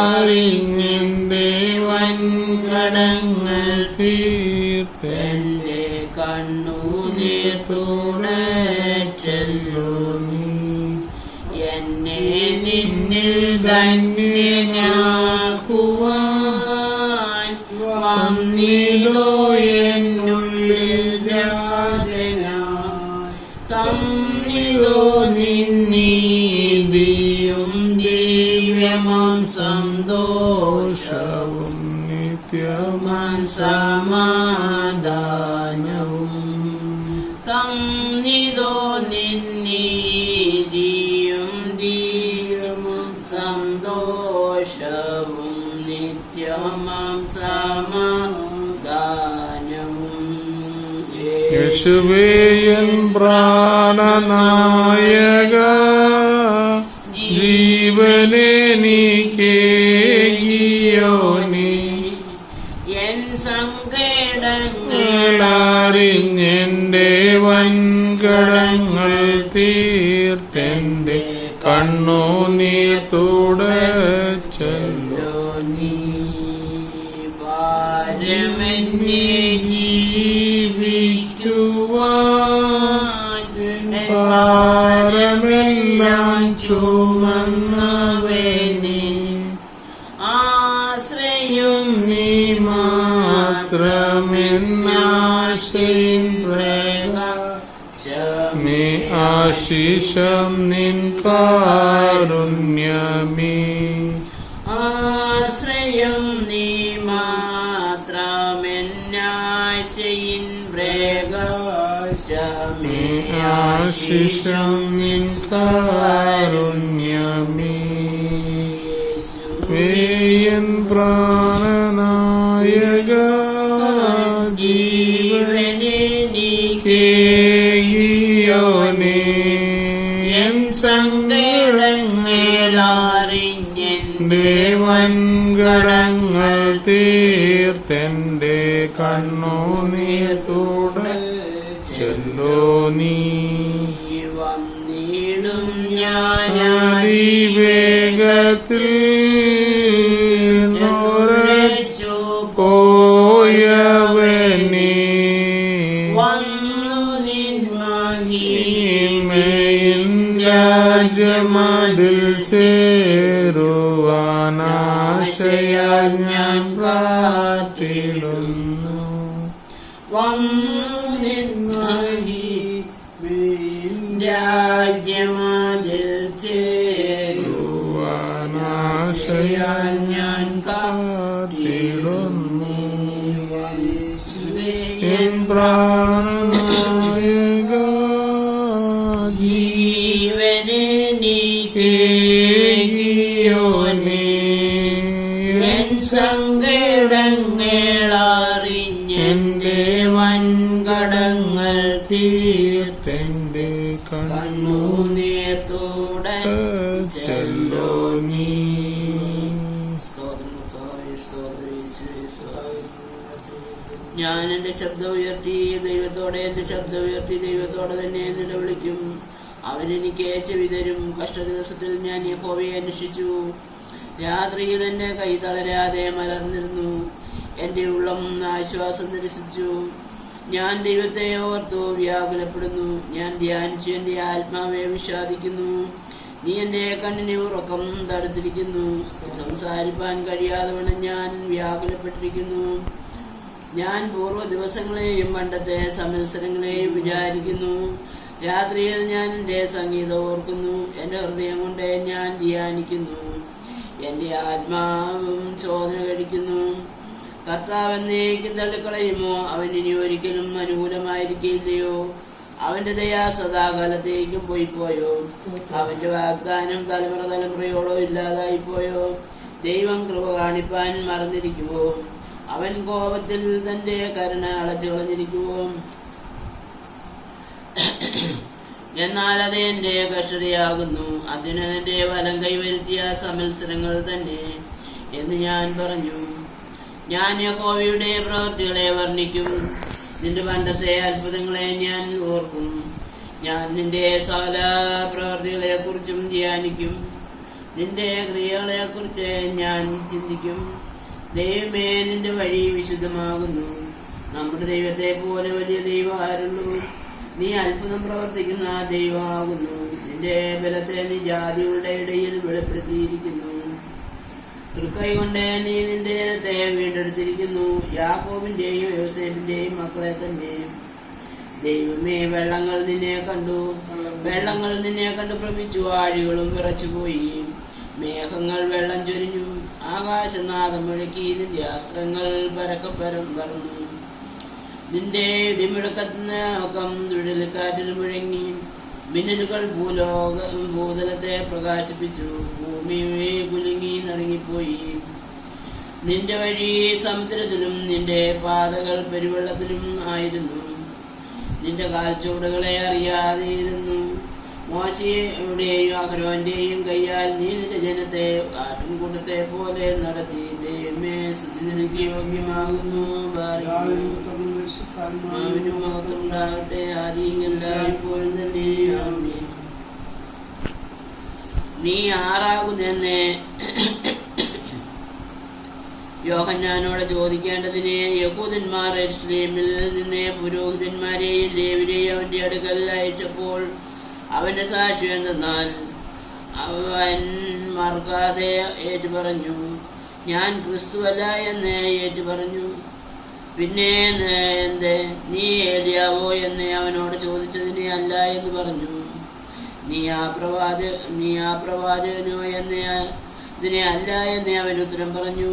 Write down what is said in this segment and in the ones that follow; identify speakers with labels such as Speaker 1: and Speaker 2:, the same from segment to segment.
Speaker 1: അറിഞ്ഞെന്റെ വൻകടങ്ങൾ തീർത്തെന്റെ കണ്ണുനീർ തുടച്ചല്ലോ നീ. എന്നെ നിന്നിൽ ധന്യനാക്കുവാൻ വന്നിടോ എന്നുള്ളിൽ രാജനായി. തന്നിടോ നിന്നീതിയും ദിവ്യമാം സന്തോഷവും നിത്യമാം സമാധാനവും. തന്നിടോ നിന്നീതിയും ദിവ്യമാം സന്തോഷവും നിത്യമാം സമാധാനവും.
Speaker 2: യേശുവേ എൻ പ്രാണനായക, ജീവനെനിക്കേകിയോനേ.
Speaker 1: എൻ സങ്കടങ്ങൾ
Speaker 2: അറിഞ്ഞെന്റെ വൻകടങ്ങൾ തീർത്തെന്റെ കണ്ണുനീർ തുടച്ചല്ലോ
Speaker 1: നീ. ഭാരമെന്നെ ജീവിക്കുവാൻ
Speaker 2: ഭാരമെല്ലാം ചുമന്നവനെ,
Speaker 1: ആശ്രയം
Speaker 2: നീ മാത്രമെന്നാശയിൻ പ്രകാശമേ. ആശിഷം നിൻ കാരുണ്യമേ.
Speaker 1: ആശ്രയം നീ മാത്രമെന്നാശയിൻ പ്രകാശമേ.
Speaker 2: ആശിഷം നിൻ കാരുണ്യമേ. വേയൻ പ്രാണനായക, ജീവനെനിക്കേകിയോനേ.
Speaker 1: എൻ സങ്കടങ്ങളറിഞ്ഞെന്റെ
Speaker 2: വൻകടങ്ങൾ തീർത്തെന്റെ കണ്ണുനീർ തുടച്ചല്ലോ നീ.
Speaker 1: വന്നിടും ഞാൻ
Speaker 2: അതിവേഗത്തിൽ
Speaker 1: നുരച്ചു
Speaker 2: പോയവനേ,
Speaker 1: വന്നു നിൻ
Speaker 2: മഹിമയിൻ രാജ്യമതിൽ ചേരുവാനാശയാൽ ഞാൻ കാത്തിടുന്നു.
Speaker 1: വന്നു നിൻ മഹിമയിൻ രാജ്യമതിൽ ചേരുവാനാശയാൽ ഞാൻ കാത്തിടുന്നു.
Speaker 2: എൻ പ്രാണനായക,
Speaker 1: ജീവനെനിക്കേകിയോനേ. എൻ സങ്കടങ്ങളറിഞ്ഞെന്റെ വൻകടങ്ങൾ തീർത്തെന്റെ കണ്ണുനീർ തുടച്ചല്ലോ നീ. ഞാൻ എന്റെ ശബ്ദം ഉയർത്തി ദൈവത്തോടെ തന്നെ നിലവിളിക്കും. അവനെനിക്ക് ചെവി തരും. കഷ്ടദിവസത്തിൽ ഞാൻ യഹോവയെ അന്വേഷിച്ചു. രാത്രിയിൽ എന്റെ കൈ തളരാതെ മലർന്നിരുന്നു. എന്റെ ഉള്ളം ആശ്വാസം നിരസിച്ചു. ഞാൻ ദൈവത്തെ ഓർത്തു വ്യാകുലപ്പെടുന്നു. ഞാൻ ധ്യാനിച്ചു എന്റെ ആത്മാവെ വിഷാദിക്കുന്നു. നീ എന്റെ കണ്ണിനെ ഉറക്കം തടുത്തിരിക്കുന്നു. സംസാരിപ്പാൻ കഴിയാതെ വണ്ണം ഞാൻ വ്യാകുലപ്പെട്ടിരിക്കുന്നു. ഞാൻ പൂർവ്വ ദിവസങ്ങളെയും പണ്ടത്തെ സംവത്സരങ്ങളെയും വിചാരിക്കുന്നു. രാത്രിയിൽ ഞാൻ എന്റെ സംഗീതം ഓർക്കുന്നു. എന്റെ ഹൃദയം കൊണ്ട് ഞാൻ ധ്യാനിക്കുന്നു. എന്റെ ആത്മാവും ചോദന കഴിക്കുന്നു. കർത്താവ് എന്നേക്കും തള്ളിക്കളയുമോ? അവൻ ഇനി ഒരിക്കലും അനുകൂലമായിരിക്കില്ലയോ? അവന്റെ ദയാ സദാകാലത്തേക്കും പോയിപ്പോയോ? അവന്റെ വാഗ്ദാനം തലമുറയോടോ ഇല്ലാതായിപ്പോയോ? ദൈവം കൃപ കാണിപ്പാൻ മറന്നിരിക്കുവോ? അവൻ കോപത്തിൽ തന്റെ കരുണ അടച്ചു കളഞ്ഞിരിക്കുവോ? എന്നാൽ അത് എന്റെ കഷ്ടതയാകുന്നു. അതിന് എന്റെ വലം കൈവരുത്തിയ സംവത്സരങ്ങൾ തന്നെ എന്ന് ഞാൻ പറഞ്ഞു. ഞാൻ യഹോവയുടെ പ്രവൃത്തികളെ വർണ്ണിക്കും. നിന്റെ പണ്ടത്തെ അത്ഭുതങ്ങളെ ഞാൻ ഓർക്കും. ഞാൻ നിന്റെ സകല പ്രവൃത്തികളെ കുറിച്ചും ധ്യാനിക്കും. നിന്റെ ക്രിയകളെ കുറിച്ച് ഞാൻ ചിന്തിക്കും. ദൈവമേ, നിന്റെ വഴി വിശുദ്ധമാകുന്നു. നമ്മുടെ ദൈവത്തെ പോലെ വലിയ ദൈവം ആരുള്ളൂ? നീ അത്ഭുതം പ്രവർത്തിക്കുന്ന ദൈവമാകുന്നു. നിന്റെ ബലത്തെ നീ ജാതികളുടെ ഇടയിൽ വെളിപ്പെടുത്തിയിരിക്കുന്നു. തൃക്കൈ കൊണ്ട് നീ നിന്റെ ജനത്തെ വീണ്ടെടുത്തിരിക്കുന്നു, യാക്കോബിന്റെയും യോസേഫിന്റെയും മക്കളെ തന്നെ. ദൈവമേ, വെള്ളങ്ങൾ നിന്നെ കണ്ടു ഭ്രമിച്ചു, ആഴികളും വിറച്ചുപോയി. മേഘങ്ങൾ വെള്ളം ചൊരിഞ്ഞു, ആകാശനാഥം മുഴക്കി, നിന്റെ അസ്ത്രങ്ങൾ പറന്നു. നിന്റെ ഇടിമുഴക്കം ചുഴലിക്കാറ്റിൽ മുഴങ്ങി, മിന്നലുകൾ ഭൂതലത്തെ പ്രകാശിപ്പിച്ചു. ഭൂമി കുലുങ്ങി നടുങ്ങിപ്പോയി. നിന്റെ വഴി സമുദ്രത്തിലും നിന്റെ പാതകൾ പെരുവെള്ളത്തിലും ആയിരുന്നു. നിന്റെ കാൽച്ചുവടുകളെ അറിയാതെയിരുന്നു. മോശയുടെയും അഹരോന്റെയും കയ്യാൽ നീ നിന്റെ ജനത്തെ ആട്ടിൻകൂട്ടത്തെ പോലെ നടത്തി. ദൈവമേ, നിനക്ക് യോഗ്യമാകുന്നു. മഹത്വമുണ്ടാകട്ടെ, ആദിയില്ല ഇപ്പോഴും തന്നെ. ആമേൻ. നീ ആറാകുന്നെന്ന് യോഹന്നാനോട് ചോദിക്കേണ്ടതിന് യഹൂദന്മാർ യെരൂശലേമിൽ നിന്ന് പുരോഹിതന്മാരെയും ലേവ്യരെയും അവന്റെ അടുക്കൽ അയച്ചപ്പോൾ അവന്റെ സാക്ഷ്യം എന്തെന്നാൽ, അവൻ മറക്കാതെ ഏറ്റുപറഞ്ഞു, ഞാൻ ക്രിസ്തുവല്ല എന്ന് ഏറ്റുപറഞ്ഞു. പിന്നെ എന്ത്, നീ ഏലിയാവോ എന്ന് അവനോട് ചോദിച്ചതിന് അല്ല എന്ന് പറഞ്ഞു. നീ ആ പ്രവാചകനോ എന്ന് ഇതിനെ അല്ല എന്ന് അവൻ ഉത്തരം പറഞ്ഞു.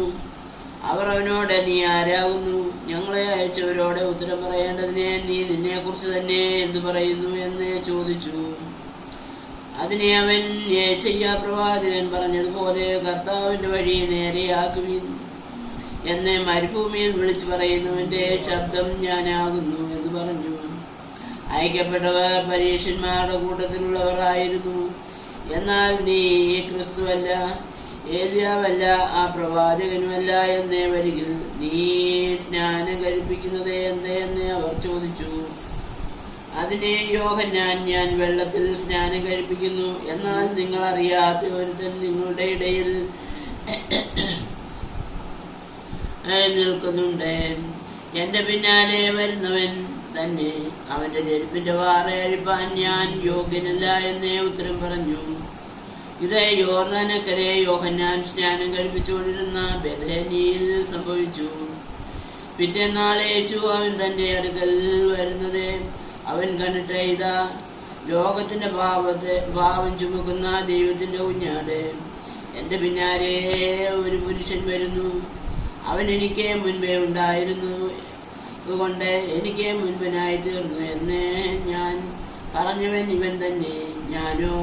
Speaker 1: അവർ അവനോട്, നീ ആരാകുന്നു? ഞങ്ങളെ അയച്ചവരോട് ഉത്തരം പറയേണ്ടതിന് നീ നിന്നെ കുറിച്ച് തന്നെ എന്തു പറയുന്നു എന്ന് ചോദിച്ചു. അതിനെ അവൻ, യെശയ്യാ പ്രവാചകൻ പറഞ്ഞതുപോലെ കർത്താവിന്റെ വഴി നേരെയാക്കുവിൻ എന്ന് മരുഭൂമിയിൽ വിളിച്ചു പറയുന്നവന്റെ ശബ്ദം ഞാനാകുന്നു എന്ന് പറഞ്ഞു. അയക്കപ്പെട്ടവർ പരീക്ഷന്മാരുടെ കൂട്ടത്തിലുള്ളവർ ആയിരുന്നു. എന്നാൽ നീ ക്രിസ്തുവല്ല, ഏലിയാവല്ല, ആ പ്രവാചകനുമല്ല എന്നേ വരികിൽ നീ സ്നാനം കഴിപ്പിക്കുന്നത് എന്തെന്ന് അവർ ചോദിച്ചു. അതിനെ യോഹന്നാൻ, ഞാൻ വെള്ളത്തിൽ സ്നാനം കഴിപ്പിക്കുന്നു, എന്നാൽ നിങ്ങൾ അറിയാത്ത ഒരുത്തൻ നിങ്ങളുടെ ഇടയിൽ നിൽക്കുന്നുണ്ട്, എന്റെ പിന്നാലെ വരുന്നവൻ തന്നെ. അവന്റെ ചെരുപ്പിന്റെ വാറ അഴിപ്പാൻ ഞാൻ യോഗ്യനല്ല എന്നേ ഉത്തരം പറഞ്ഞു. ഇത് യോർദാനക്കരെ യോഹന്നാൻ സ്നാനം കഴിപ്പിച്ചുകൊണ്ടിരുന്ന ബെഥനിയിൽ സംഭവിച്ചു. പിറ്റേന്നാൾ യേശു അവൻ തന്റെ അടുക്കൽ വരുന്നത് അവൻ കണ്ടിട്ട്, ഇതാ ലോകത്തിന്റെ പാപം ചുമക്കുന്ന ദൈവത്തിന്റെ കുഞ്ഞാട്, എന്റെ പിന്നാലെ ഒരു പുരുഷൻ വരുന്നു. അവൻ എനിക്ക് മുൻപേ ഉണ്ടായിരുന്നു കൊണ്ട് എനിക്ക് മുൻപനായി തീർന്നു എന്ന് ഞാൻ പറഞ്ഞവൻ ഇവൻ തന്നെ. ഞാനോ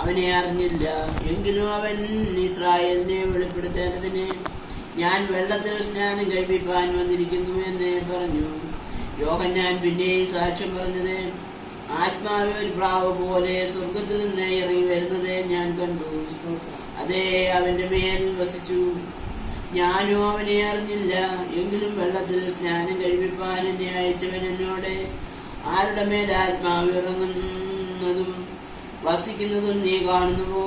Speaker 1: അവനെ അറിഞ്ഞില്ല. എങ്കിലും അവൻ ഇസ്രായേലിനെ വെളിപ്പെടുത്തേണ്ടതിന് ഞാൻ വെള്ളത്തിൽ സ്നാനം കഴിപ്പിക്കാൻ വന്നിരിക്കുന്നു എന്ന് പറഞ്ഞു. യോഹന്നാൻ പിന്നെയും സാക്ഷ്യം പറഞ്ഞത്, ആത്മാവ് ഒരു പ്രാവ് പോലെ സ്വർഗത്തിൽ നിന്ന് ഇറങ്ങി വരുന്നത് ഞാൻ കണ്ടു. അതേ അവന്റെ മേൽ വസിച്ചു. ഞാനോ അവനെ അറിഞ്ഞില്ല. എങ്കിലും വെള്ളത്തിൽ സ്നാനം കഴിപ്പിക്കാൻ എന്നെ അയച്ചവൻ എന്നോട്, ആരുടെ മേൽ ആത്മാവ് ഇറങ്ങുന്നതും വസിക്കുന്നതും നീ കാണുന്നുവോ?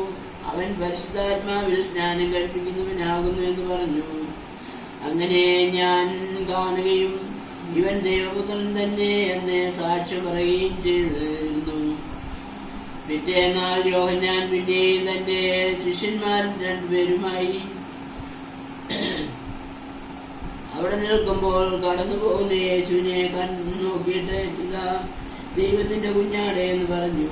Speaker 1: അവൻ പരിശുദ്ധാത്മാവിൽ സ്നാനം കഴിപ്പിക്കുന്നവനാകുന്നു എന്ന് പറഞ്ഞു. അങ്ങനെ ഞാൻ കാണുകയും ഇവൻ ദൈവപുത്രൻ തന്നെ എന്ന് സാക്ഷ്യം പറയുകയും ചെയ്തിരുന്നു. പിറ്റേന്നാൾ യോഹന്നാൻ പിന്നെയും തന്റെ ശിഷ്യന്മാർ രണ്ടുപേരുമായി അവിടെ നിൽക്കുമ്പോൾ കടന്നു പോകുന്ന യേശുവിനെ നോക്കിയിട്ട്, ഇതാ ദൈവത്തിന്റെ കുഞ്ഞാടെ എന്ന് പറഞ്ഞു.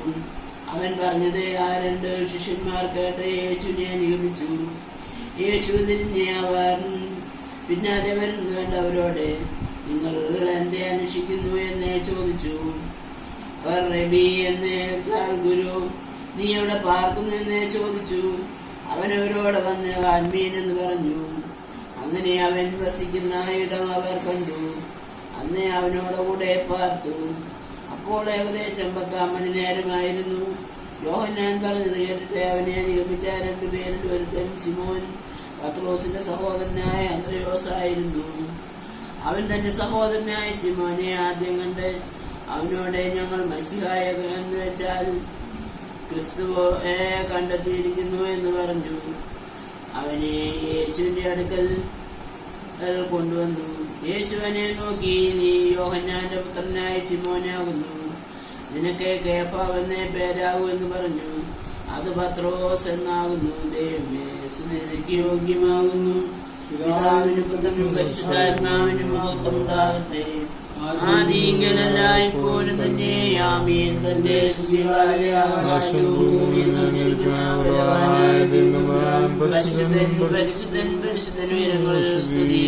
Speaker 1: അവൻ പറഞ്ഞത് ആ രണ്ട് ശിഷ്യന്മാർ കേട്ട് യേശുവിനെ നിഗമിച്ചു. യേശു തിരിഞ്ഞ് അവർ പിന്നാലെ വരുന്നത് കണ്ടവരോട്, നിങ്ങൾ എന്തേ അന്വേഷിക്കുന്നു എന്ന് ചോദിച്ചു. അവർ, റബി എന്ന് വെച്ചാൽ ഗുരു, നീ എവിടെ പാർക്കുന്നു എന്ന് ചോദിച്ചു. അവനവരോട് വന്ന് ആത്മീയൻ എന്ന് പറഞ്ഞു. അങ്ങനെ അവൻ വസിക്കുന്ന ഇടം അവർ കണ്ടു. അന്ന് അവനോടുകൂടെ പാർത്തു. അപ്പോൾ ഏകദേശം 10 മണി നേരമായിരുന്നു. യോഹന്നാൻ പറഞ്ഞത് കേട്ടിട്ട് അവനെ നിഗമിച്ച രണ്ടുപേരിൽ ഒരുത്തൻ ശിമോൻ പത്രോസിന്റെ സഹോദരനായ അന്ത്രയോസ് ആയിരുന്നു. അവൻ തന്റെ സഹോദരനായ ശിമോനെ ആദ്യം കണ്ട് അവനോട്, ഞങ്ങൾ മസിഹായ എന്ന് വെച്ചാൽ ക്രിസ്തുവെ കണ്ടെത്തിയിരിക്കുന്നു എന്ന് പറഞ്ഞു. അവനെ യേശുവിന്റെ അടുക്കൽ കൊണ്ടുവന്നു. യേശു അവനെ നോക്കി, നീ യോഹന്നാന്റെ പുത്രനായ ശിമോനാകുന്നു, നിനക്ക് കേഫാവെന്നേ പേരാകൂ എന്ന് പറഞ്ഞു. അത് പത്രോസ് എന്നാകുന്നു. ദൈവമേ, നിനക്ക് യോഗ്യമാകുന്നു. പിതാവിനും പുത്രനും പരിശുദ്ധാത്മാവിനും മഹത്വം ഉണ്ടാകട്ടെ, ആദിയിങ്കലല്ല ഇപ്പോഴും തന്നെ ആമേൻ. തന്റെ സ്തുതികളാലെ ആകാശവും ഭൂമിയും നിറഞ്ഞിരിക്കുന്ന പരിശുദ്ധൻ പരിശുദ്ധൻ പരിശുദ്ധൻ ഉയരങ്ങളിൽ സ്തുതി.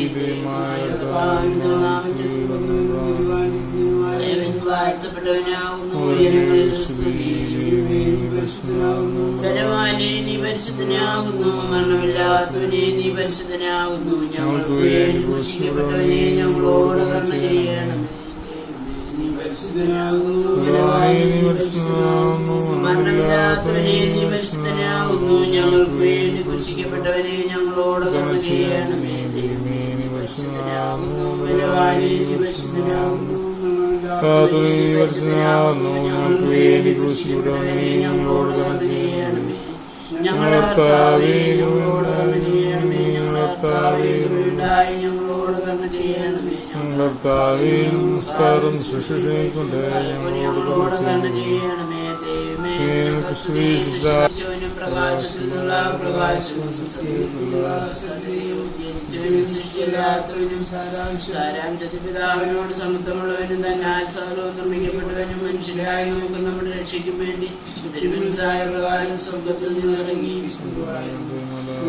Speaker 1: ദേവൻ വാഴ്ത്തപ്പെട്ടവനാകുന്നു, ഉയരങ്ങളിൽ സ്തുതി. ബലവാനെ നീ പരിശുദ്ധനാകുന്നു, മരണമില്ലാത്തവനെ നീ പരിശുദ്ധനാകുന്നു. ഞങ്ങൾക്ക് വേണ്ടി ക്രൂശിക്കപ്പെട്ടവനെ ഞങ്ങളോട് കരുണ ചെയ്യണമേ. നീ പരിശുദ്ധനാകുന്നു, മരണമില്ലാത്തവനെ നീ പരിശുദ്ധനാകുന്നു. ഞങ്ങൾക്ക് വേണ്ടി ക്രൂശിക്കപ്പെട്ടവനെ ഞങ്ങളോട് കരുണ ചെയ്യണമേ. നീ പരിശുദ്ധനാകുന്നു, ബലവാനെ നീ പരിശുദ്ധനാകുന്നു,
Speaker 2: ഞങ്ങൾക്ക് വേണ്ടി ക്രൂശിക്കപ്പെട്ടവനെ ഞങ്ങളോട് കരുണ ചെയ്യണമേ. ഞങ്ങളുടെ കർത്താവേ, ഞങ്ങളോട് കരുണ ചെയ്യണമേ. ഞങ്ങളുടെ കർത്താവേ, ഞങ്ങളോട് കരുണ ചെയ്യണമേ. കർത്താവേ, നമസ്കാരം ശുശ്രൂഷകൊണ്ട് ഞങ്ങളോട് കരുണ ചെയ്യണമേ. ദൈവമേ, പ്രകാശത്തിലുള്ള പ്രകാശവും സൃഷ്ടിയില്ലാത്തവനും സാരാംശത്തിൽ പിതാവിനോട് സമത്വമുള്ളവനും തന്നാൽ സകലവും നിർമ്മിക്കപ്പെട്ടവനും മനുഷ്യരായി നമുക്ക് നമ്മുടെ രക്ഷയ്ക്കും വേണ്ടി തിരുമനസ്സായ പ്രകാരം സ്വർഗത്തിൽ നിന്നിറങ്ങി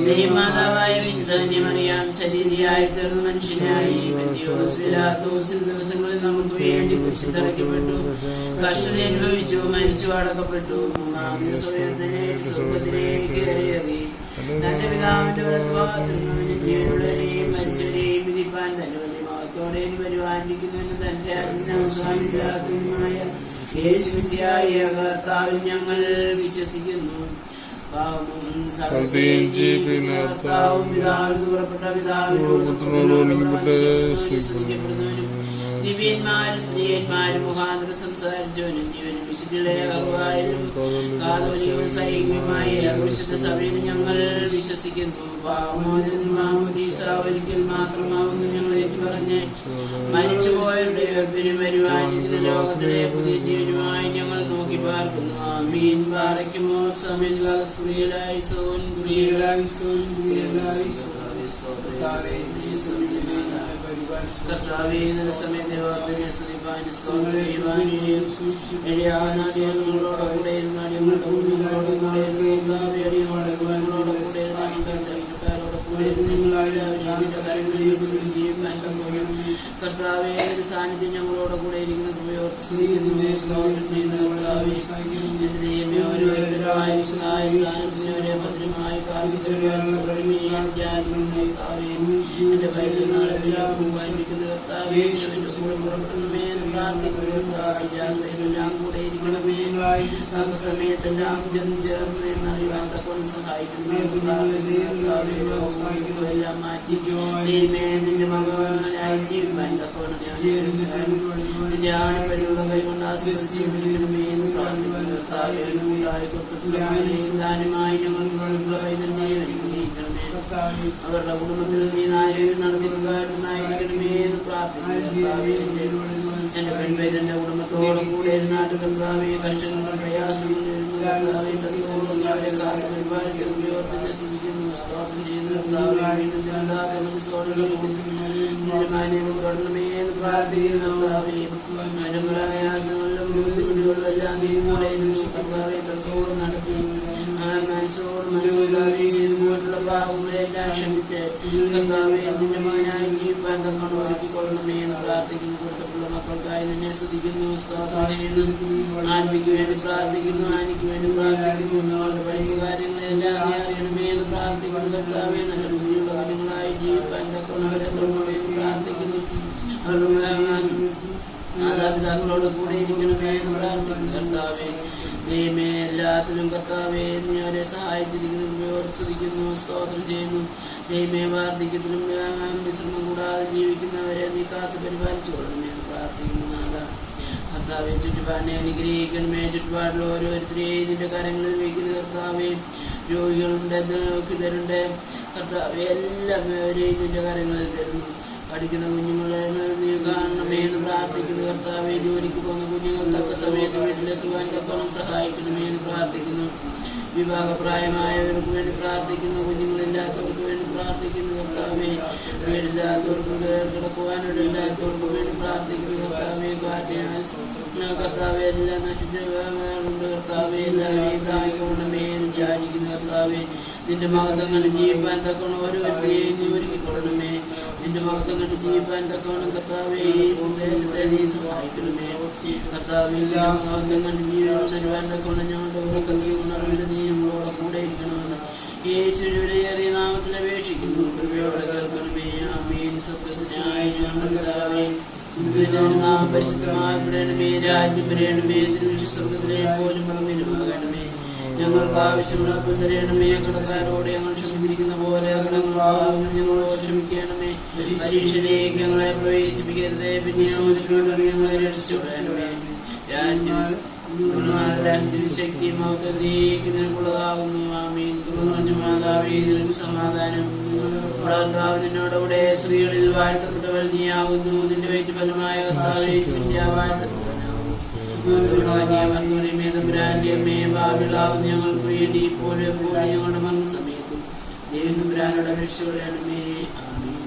Speaker 2: ദൈവമാതാവായ വിശുദ്ധന്യമറിയാം ശരീരിയായി തീർന്ന മനുഷ്യനായി ദിവസങ്ങളിൽ നമുക്ക് വേണ്ടി കുരിശിലറയ്ക്കപ്പെട്ടു, കഷ്ടത അനുഭവിച്ചു, മരിച്ചു, അടക്കപ്പെട്ടു. മൂന്നാം ദിവസം സ്വർഗത്തിലേക്ക് കയറി തന്റെ പിതാവിന്റെ വലത്തുഭാഗത്തിരുന്നവനും ജീവനുള്ളവരെയും മരിച്ചവരെയും വിധിപ്പാൻ തന്റെ വലിയ മഹത്തോടെ പരിപാലിക്കുന്നതിന് തന്റെ അവസാനമില്ലാത്തതുമായ യേശുമിശിഹായ കർത്താവിൽ ഞങ്ങൾ വിശ്വസിക്കുന്നു. ദിവ്യന്മാരും സ്ത്രീയന്മാരും മുഖാന്തരം സംസാരിച്ചവനും ജീവനും വിശുദ്ധിയുടെ അകവായാലും കാതോലികവും സൈനികമായ വിശുദ്ധ സഭയിൽ ഞങ്ങൾ വിശ്വസിക്കുന്നു. ഒരിക്കൽ മാത്രമാവുന്നു ഞങ്ങൾ ഏറ്റുപറഞ്ഞ് മരിച്ചുപോയവരുടെ ഉയർപ്പിനും വരുവാനിരിക്കുന്ന ലോകത്തിലെ പുതിയ ജീവനുമായി ഞങ്ങൾ നോക്കി പാർക്കുന്നു. ആമീൻ. പാറയ്ക്കുമോ സമയം കുറിയലായി സോൻ കുറിയലായി സോൻ കുറിയലായി കർത്താവേ, സമയത്തെ വാർത്തയെ സ്തുതിപ്പാൻ ഞങ്ങളോട് കൂടെ ഇരുന്നാടിയോട് കർത്താവേ, സാന്നിധ്യം ഞങ്ങളോട് കൂടെ ഇരിക്കുന്ന ഓരോരുത്തരായ സ്ഥാനത്തിനവരെ ഭദ്രമായി എന്റെ പൈതൃനാളെ വാങ്ങിക്കുന്ന കർത്താവേ, എന്റെ കൂടെ പുറത്തുനിന്നേ പ്രാർത്ഥിക്കുന്ന കർത്താവേ, യാത്രയിലെല്ലാം കൂടെ ഇരിക്കണമേ. സമയത്തെല്ലാം ചേർന്ന് എന്നറിയാൻ തക്കൊണ്ട് സഹായിക്കണമേ. എല്ലാം മാറ്റി നിന്റെ മകനായി ജീവിക്കാൻ തക്കോണം നിന്റെ ആണപ്പടിയുള്ള കൈകൊണ്ട് ആസ്വദിച്ചുകൊണ്ടിരിക്കണമേ എന്ന് പ്രാർത്ഥിക്കുന്ന കർത്താവേ, ദാനമായി ഞങ്ങൾക്ക് പൈതൃകണമേ. അവരുടെ കുടുംബത്തിൽ നീ നായകനും നടത്തിപ്പുകാരനായിരിക്കണമേ എന്ന് പ്രാർത്ഥിക്കുന്നു. എന്റെ പെൺപൈതന്റെ കുടുംബത്തോടെ കൂടെ നാട്ടു കർത്താവേ, കഷ്ടങ്ങളും പ്രയാസങ്ങളും പരിപാലിച്ചോർത്തിന്റെ ശ്രമിക്കുന്നു. സ്തോത്രം ചെയ്യുന്ന കർത്താവേ, തുടരണമേ എന്ന് പ്രാർത്ഥിക്കുന്ന കർത്താവേ, പ്രയാസങ്ങളിലും ബുദ്ധിമുട്ടുകളിലും എല്ലാം നീ കൂടെ കർത്താവെ തത്തോട് നടത്തി മനസ്സോട് മനസ്സിലാതെ ചെയ്തു പോയിട്ടുള്ള പാപങ്ങളെല്ലാം ക്ഷമിച്ച് കർത്താവെ നിന്റെ മകനായി ജീവിക്കാൻ തക്കൊണ്ട് ഒരുക്കിക്കൊള്ളണമേ എന്ന് പ്രാർത്ഥിക്കുന്നു. കൊടുത്തിട്ടുള്ള മക്കൾക്കായി നിന്നെ സ്തുതിക്കുന്നു. സ്തോത്രം ചെയ്യുന്നു. ആൻപിക്ക് വേണ്ടി പ്രാർത്ഥിക്കുന്നു. ആനിക്ക് വേണ്ടി പ്രാർത്ഥിക്കുന്നു. അവരുടെ പഠിക്കുന്ന കാര്യങ്ങളെല്ലാം ചെയ്യണമേ എന്ന് പ്രാർത്ഥിക്കുന്നു. കർത്താവെ നല്ല ബുദ്ധിയുള്ള കാര്യങ്ങളായി ജീവിക്കാൻ തക്കൊണ്ട് അവരെ തുറക്കണമേ എന്ന് പ്രാർത്ഥിക്കുന്നു. അവരുടെ മാതാപിതാക്കളോട് കൂടെ ഇരിക്കണമേ എന്ന് പ്രാർത്ഥിക്കുന്നു. കർത്താവെ ദൈവമേ, എല്ലാത്തിലും കർത്താവെ നീ അവരെ സഹായിച്ചിരിക്കുന്നവരോട് സ്തുതിക്കുന്നു. സ്തോത്രം ചെയ്യുന്നു.
Speaker 1: ദൈവമേ വാർദ്ധക്യത്തിലും വിശ്രമം കൂടാതെ ജീവിക്കുന്നവരെ നീ കാത്തു പരിപാലിച്ചു കൊള്ളണമേ എന്ന് പ്രാർത്ഥിക്കുന്നു. കർത്താവെ ചുറ്റുപാടിനെ അനുഗ്രഹിക്കണമേ. ചുറ്റുപാടിൽ ഓരോരുത്തരെയും നിന്റെ കരങ്ങളിൽ വയ്ക്കുന്ന കർത്താവെ, രോഗികളുണ്ട്, ദുഃഖിതരുണ്ട് കർത്താവെ, എല്ലാവരെയും നിന്റെ കരങ്ങളിൽ തരുന്നു. പഠിക്കുന്ന കുഞ്ഞുങ്ങളെ നീ കാണണമേ എന്ന് പ്രാർത്ഥിക്കുന്നു കർത്താവെ. ജോലിക്ക് പോകുന്ന കുഞ്ഞുങ്ങൾ തക്ക സമയത്ത് വീട്ടിലെത്തുവാൻ തക്കോണം സഹായിക്കണമേ എന്ന് പ്രാർത്ഥിക്കുന്നു. വിവാഹപ്രായമായവർക്ക് വേണ്ടി പ്രാർത്ഥിക്കുന്നു. കുഞ്ഞുങ്ങളില്ലാത്തവർക്ക് വേണ്ടി പ്രാർത്ഥിക്കുന്നു കർത്താവെ. വീടില്ലാത്തവർക്ക് കിടക്കുവാനിടയില്ലാത്തവർക്ക് വേണ്ടി പ്രാർത്ഥിക്കുന്നു കർത്താവെ. കാറ്റിനാൽ കർത്താവെ എല്ലാം നശിച്ചുണ്ട് കർത്താവെ. എല്ലാവരെയും താങ്ങിക്കൊള്ളണമേ എന്ന് വിചാരിക്കുന്നു കർത്താവെ. നിന്റെ മഹത്വം കണ്ട് ജീവിപ്പാൻ തക്കോണം ഓരോരുത്തരെയും നീ ഒരുക്കിക്കൊള്ളണമേ. നിന്റെ മഹത്വം കണ്ട് ജീവിപ്പാൻ തക്കോണം കർത്താവെ ഈ സന്ദേശത്തെ നീ സഹായിക്കണമേ കർത്താവെ. മഹത്വം കണ്ട് ജീവിതം തരുവാൻ തക്കോണം ഞങ്ങളുടെ ഉറക്കത്തിൽ നീ നമ്മളോട് കൂടെ ഇരിക്കണമെന്ന് യേശുവിന്റെ ഏറിയ നാമത്തിൽ അപേക്ഷിക്കുന്നു. കൃപയോടെ കേൾക്കണമേ. ആമേൻ. സത്യസ്നായ ഞങ്ങളുടെ പിതാവേ, നാം പരിശുദ്ധമാകണമേ. രാജ്യം വരേണമേ. തിരുവിശുദ്ധത്തിലെ പോലും ഭൂമിയിലുമാകണമേ. ഞങ്ങൾക്ക് ആവശ്യമുള്ള അപ്പം തരണമേ. കടക്കാരോട് ഞങ്ങൾ ക്ഷമിച്ചിരിക്കുന്ന പോലെ ഞങ്ങളോട് ക്ഷമിക്കണമേ. പരീക്ഷയിലേക്ക് ഞങ്ങളെ പ്രവേശിപ്പിക്കരുതേ. പിന്നെയോ ഞങ്ങളെ രക്ഷിച്ചുകൊള്ളണമേ. രാജ്യം ശക്തി മഹത്വത്തിനുള്ളതാകുന്നു. ആമീൻ. തുറന്നു മാതാവേ, നിനക്ക് സമാധാനം. കർത്താവ് നിന്നോടുകൂടെ സ്ത്രീകളിൽ വാഴ്ത്തപ്പെട്ടവൾ നീയാകുന്നു. നിന്റെ വയറ്റുഫലമായ കർത്താവേ വാഴ്ത്തപ്പെട്ടവനാകുന്നു. ഞങ്ങൾക്ക് വേണ്ടി ഇപ്പോഴും എപ്പോഴും ഞങ്ങളുടെ മരണസമയത്തും ദൈവം തമ്പുരാനോട് അപേക്ഷിച്ചുകൊള്ളണമേ. ആമീൻ.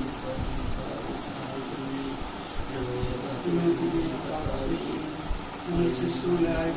Speaker 2: ശിശുലായ